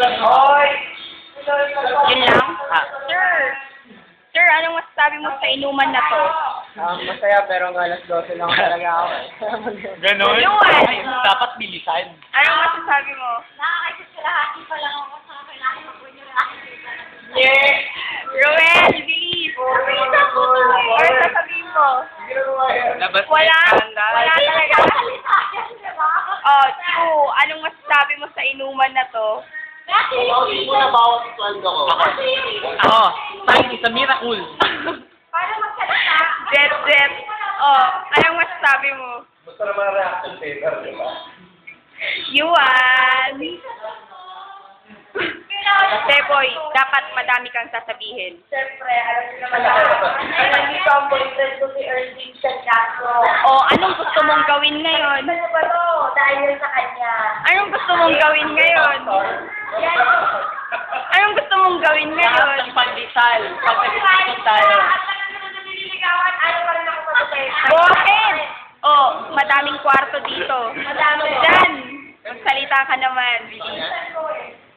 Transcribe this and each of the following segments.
Hoy! Yun lang? Ah. Sir, anong masasabi mo sa inuman na to? Masaya pero ng alas 12 lang talaga ako. Ganon? Yun. Ay, dapat bilisan. Anong masasabi mo? Nakakaisalahati pa lang ako sa kailangan ko po yung nakakita. Yeah! Ruel, bilis! Ano sasabihin mo? Labas Wala? skandal. Wala talaga? Salita yan, di ba? Oh, true. Anong masasabi mo sa inuman na to? Kasi Hindi mo na bawat sweldo ko. Ako, time is a miracle. para magsalita. Jet. Oh, anong masasabi mo? Gusto naman reaction paper, di ba? Yuan! Teboy, dapat madami kang sasabihin. Siyempre, alam niyo naman na. Nandito ang boyfriend ko si Erwin Santiago. Oh, anong gusto mong gawin ngayon? Ano ba to? Dahil sa kanya. Anong gusto mong gawin ngayon? Yan. Anong gusto mong gawin ngayon? Ng pandesal. Pagkakasal tayo. At talagang nililigawan, ayaw pa rin ako matutay. Bakit? Oh, madaming kwarto dito. Madami. Dan, magsalita ka naman. Bilis.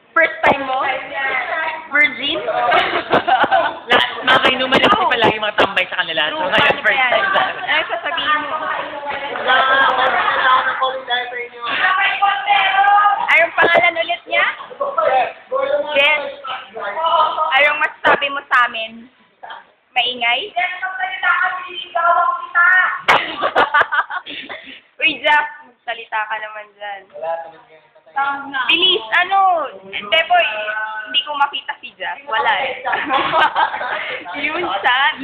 First time mo? Virgin? Mga kainuman lang kasi palagi mga tambay sa kanila. So True, ngayon, paano ba first yan? time na. Anong sasabihin mo? Anong pangalan ulit niya? Jen. Anong masasabi mo sa amin? Maingay? Uy, Jack, magsalita ka naman dyan. Bilis, ano? Teboy, hindi ko makita si Jack. Wala eh. Yun, sad.